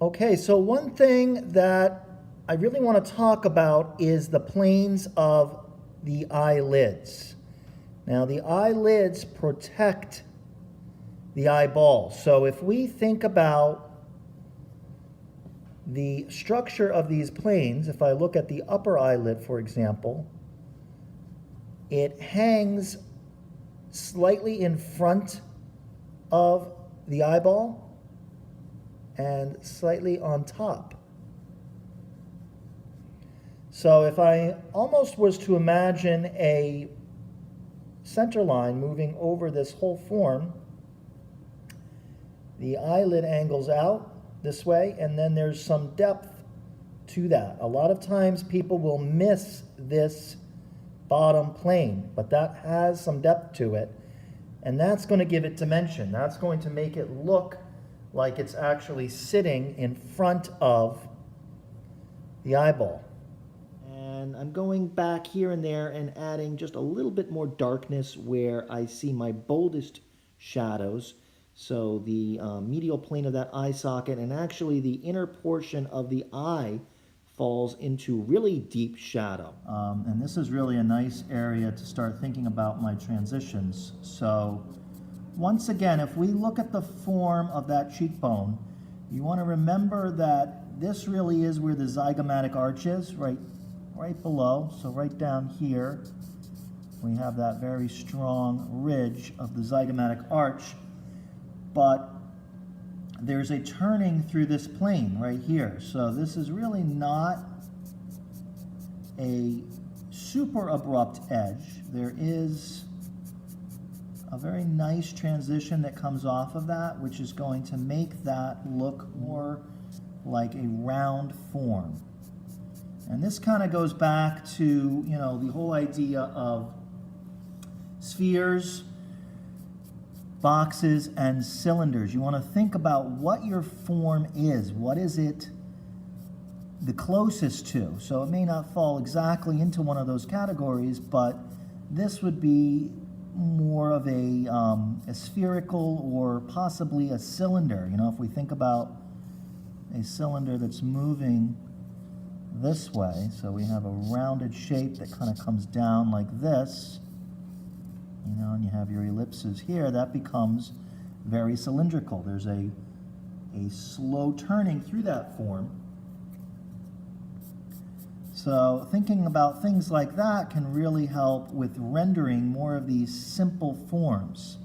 Okay, so one thing that I really want to talk about is the planes of the eyelids. Now, the eyelids protect the eyeball. So if we think about the structure of these planes, if I look at the upper eyelid, for example, it hangs slightly in front of the eyeball and slightly on top. So if I almost was to imagine a center line moving over this whole form, the eyelid angles out this way, and then there's some depth to that. A lot of times people will miss this bottom plane, but that has some depth to it, and that's going to give it dimension. That's going to make it look like it's actually sitting in front of the eyeball. And I'm going back here and there and adding just a little bit more darkness where I see my boldest shadows. So the medial plane of that eye socket and actually the inner portion of the eye falls into really deep shadow. And this is really a nice area to start thinking about my transitions. So once again, if we look at the form of that cheekbone, you want to remember that this really is where the zygomatic arch is, right below. So right down here, we have that very strong ridge of the zygomatic arch. But there's a turning through this plane right here. So this is really not a super abrupt edge. There is a very nice transition that comes off of that, which is going to make that look more like a round form. And this kind of goes back to, the whole idea of spheres, boxes, and cylinders. You want to think about what your form is. What is it the closest to? So it may not fall exactly into one of those categories, but this would be more of a spherical or possibly a cylinder. If we think about a cylinder that's moving this way, so we have a rounded shape that kind of comes down like this, and you have your ellipses here, that becomes very cylindrical. There's a slow turning through that form. So thinking about things like that can really help with rendering more of these simple forms.